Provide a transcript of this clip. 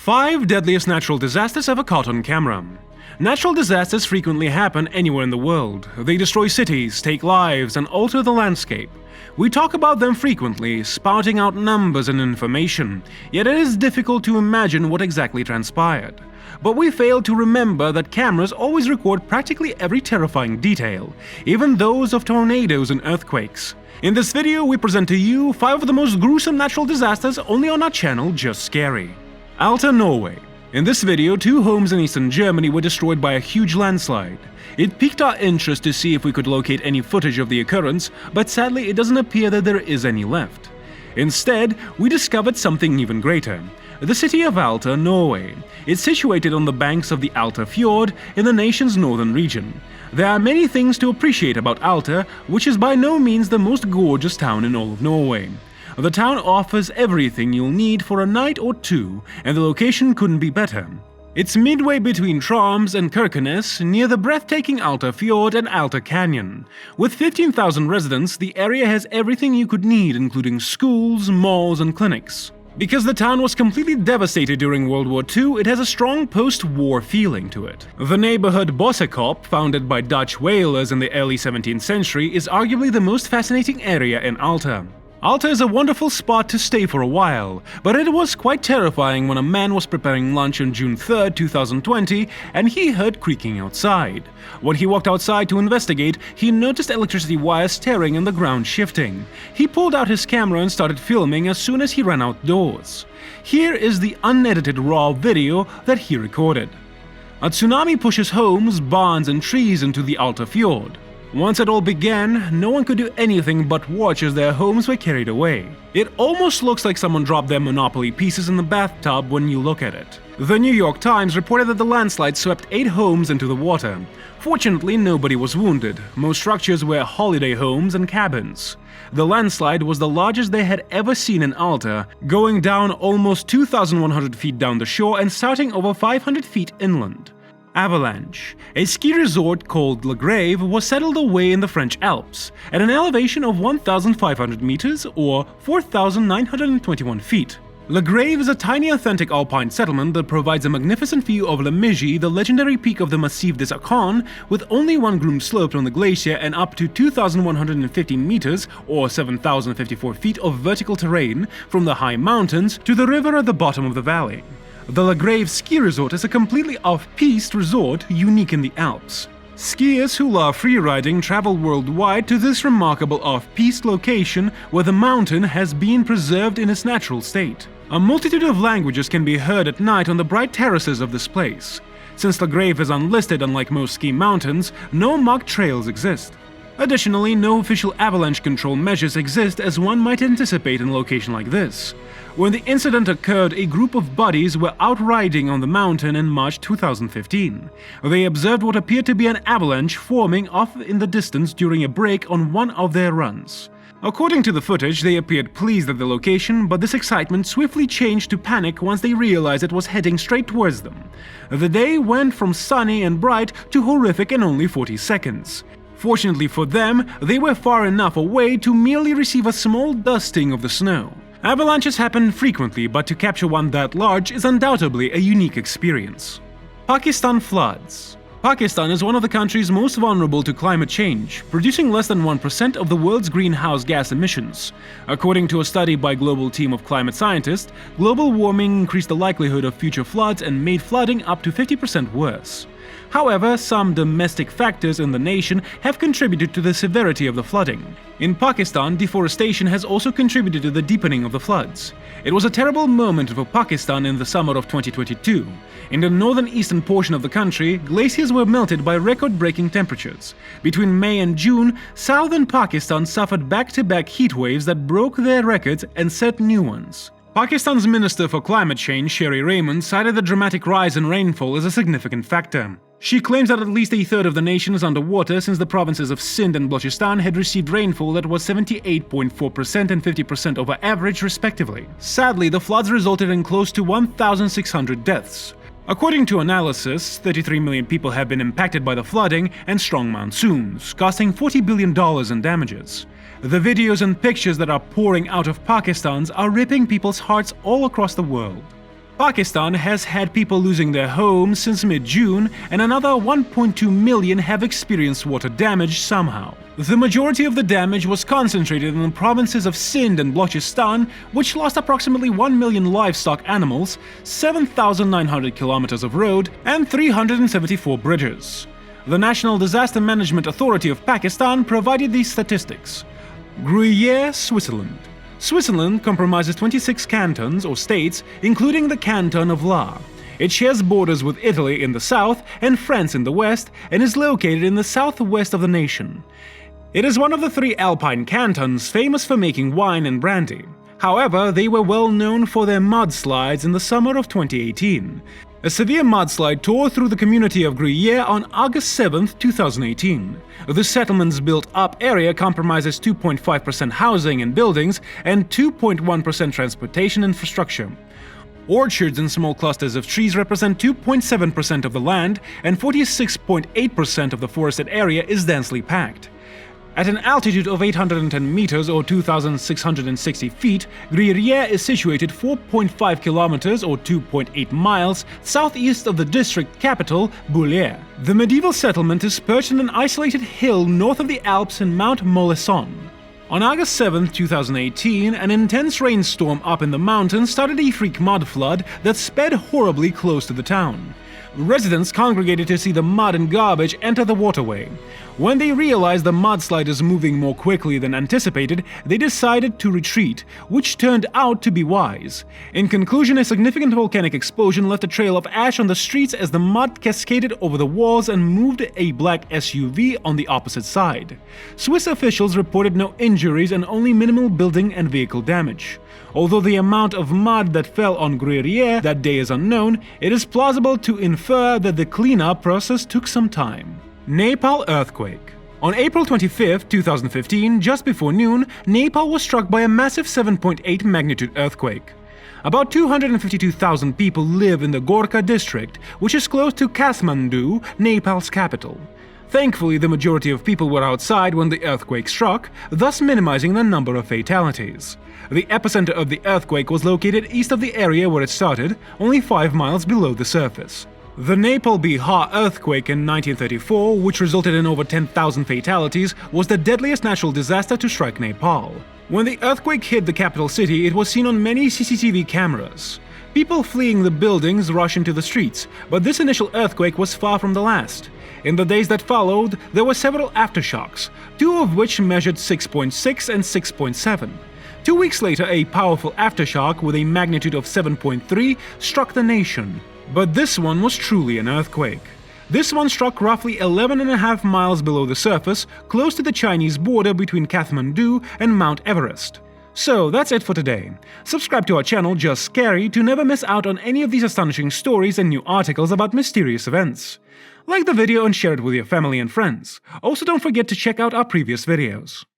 5 deadliest natural disasters ever caught on camera. Natural disasters frequently happen anywhere in the world. They destroy cities, take lives, and alter the landscape. We talk about them frequently, spouting out numbers and information, yet it is difficult to imagine what exactly transpired. But we fail to remember that cameras always record practically every terrifying detail, even those of tornadoes and earthquakes. In this video, we present to you 5 of the most gruesome natural disasters only on our channel Just Scary. Alta Norway. In this video, 2 homes in eastern Germany were destroyed by a huge landslide. It piqued our interest to see if we could locate any footage of the occurrence, but sadly it doesn't appear that there is any left. Instead, we discovered something even greater. The city of Alta, Norway. It's situated on the banks of the Alta Fjord in the nation's northern region. There are many things to appreciate about Alta, which is by no means the most gorgeous town in all of Norway. The town offers everything you'll need for a night or two, and the location couldn't be better. It's midway between Troms and Kirkenes, near the breathtaking Alta Fjord and Alta Canyon. With 15,000 residents, the area has everything you could need, including schools, malls, and clinics. Because the town was completely devastated during World War II, it has a strong post-war feeling to it. The neighborhood Bossekop, founded by Dutch whalers in the early 17th century, is arguably the most fascinating area in Alta. Alta is a wonderful spot to stay for a while, but it was quite terrifying when a man was preparing lunch on June 3, 2020, and he heard creaking outside. When he walked outside to investigate, he noticed electricity wires tearing and the ground shifting. He pulled out his camera and started filming as soon as he ran outdoors. Here is the unedited raw video that he recorded. A tsunami pushes homes, barns, and trees into the Alta Fjord. Once it all began, no one could do anything but watch as their homes were carried away. It almost looks like someone dropped their Monopoly pieces in the bathtub when you look at it. The New York Times reported that the landslide swept 8 homes into the water. Fortunately, nobody was wounded. Most structures were holiday homes and cabins. The landslide was the largest they had ever seen in Alta, going down almost 2,100 feet down the shore and starting over 500 feet inland. Avalanche. A ski resort called Le Grave was settled away in the French Alps, at an elevation of 1,500 meters or 4,921 feet. Le Grave is a tiny authentic alpine settlement that provides a magnificent view of Le Migi, the legendary peak of the Massif des Arconnes, with only one groomed slope on the glacier and up to 2,150 meters or 7,054 feet of vertical terrain from the high mountains to the river at the bottom of the valley. The Le Grave ski resort is a completely off-piste resort unique in the Alps. Skiers who love freeriding travel worldwide to this remarkable off-piste location where the mountain has been preserved in its natural state. A multitude of languages can be heard at night on the bright terraces of this place. Since Le Grave is unlisted unlike most ski mountains, no marked trails exist. Additionally, no official avalanche control measures exist as one might anticipate in a location like this. When the incident occurred, a group of buddies were out riding on the mountain in March 2015. They observed what appeared to be an avalanche forming off in the distance during a break on one of their runs. According to the footage, they appeared pleased at the location, but this excitement swiftly changed to panic once they realized it was heading straight towards them. The day went from sunny and bright to horrific in only 40 seconds. Fortunately for them, they were far enough away to merely receive a small dusting of the snow. Avalanches happen frequently, but to capture one that large is undoubtedly a unique experience. Pakistan floods. Pakistan is one of the countries most vulnerable to climate change, producing less than 1% of the world's greenhouse gas emissions. According to a study by a global team of climate scientists, global warming increased the likelihood of future floods and made flooding up to 50% worse. However, some domestic factors in the nation have contributed to the severity of the flooding. In Pakistan, deforestation has also contributed to the deepening of the floods. It was a terrible moment for Pakistan in the summer of 2022. In the northern eastern portion of the country, glaciers were melted by record-breaking temperatures. Between May and June, southern Pakistan suffered back-to-back heat waves that broke their records and set new ones. Pakistan's Minister for Climate Change, Sherry Raymond, cited the dramatic rise in rainfall as a significant factor. She claims that at least a third of the nation is underwater since the provinces of Sindh and Balochistan had received rainfall that was 78.4% and 50% over average respectively. Sadly, the floods resulted in close to 1,600 deaths. According to analysis, 33 million people have been impacted by the flooding and strong monsoons, costing $40 billion in damages. The videos and pictures that are pouring out of Pakistan are ripping people's hearts all across the world. Pakistan has had people losing their homes since mid-June, and another 1.2 million have experienced water damage somehow. The majority of the damage was concentrated in the provinces of Sindh and Balochistan, which lost approximately 1 million livestock animals, 7,900 kilometers of road, and 374 bridges. The National Disaster Management Authority of Pakistan provided these statistics. Gruyere, Switzerland. Switzerland comprises 26 cantons or states, including the canton of La. It shares borders with Italy in the south and France in the west, and is located in the southwest of the nation. It is one of the 3 Alpine cantons famous for making wine and brandy. However, they were well known for their mudslides in the summer of 2018. A severe mudslide tore through the community of Gruyere on August 7, 2018. The settlement's built-up area comprises 2.5% housing and buildings and 2.1% transportation infrastructure. Orchards and small clusters of trees represent 2.7% of the land, and 46.8% of the forested area is densely packed. At an altitude of 810 meters or 2,660 feet, Gruyere is situated 4.5 kilometers or 2.8 miles southeast of the district capital, Gruyere. The medieval settlement is perched on an isolated hill north of the Alps in Mount Molisson. On August 7, 2018, an intense rainstorm up in the mountains started a freak mud flood that sped horribly close to the town. Residents congregated to see the mud and garbage enter the waterway. When they realized the mudslide is moving more quickly than anticipated, they decided to retreat, which turned out to be wise. In conclusion, a significant volcanic explosion left a trail of ash on the streets as the mud cascaded over the walls and moved a black SUV on the opposite side. Swiss officials reported no injuries and only minimal building and vehicle damage. Although the amount of mud that fell on Gruyere that day is unknown, it is plausible to infer that the cleanup process took some time. Nepal Earthquake. On April 25, 2015, just before noon, Nepal was struck by a massive 7.8 magnitude earthquake. About 252,000 people live in the Gorkha district, which is close to Kathmandu, Nepal's capital. Thankfully, the majority of people were outside when the earthquake struck, thus minimizing the number of fatalities. The epicenter of the earthquake was located east of the area where it started, only 5 miles below the surface. The Nepal Bihar earthquake in 1934, which resulted in over 10,000 fatalities, was the deadliest natural disaster to strike Nepal. When the earthquake hit the capital city, it was seen on many CCTV cameras. People fleeing the buildings rushed into the streets, but this initial earthquake was far from the last. In the days that followed, there were several aftershocks, 2 of which measured 6.6 and 6.7. 2 weeks later, a powerful aftershock with a magnitude of 7.3 struck the nation. But this one was truly an earthquake. This one struck roughly 11.5 miles below the surface, close to the Chinese border between Kathmandu and Mount Everest. So that's it for today. Subscribe to our channel Just Scary to never miss out on any of these astonishing stories and new articles about mysterious events. Like the video and share it with your family and friends. Also, don't forget to check out our previous videos.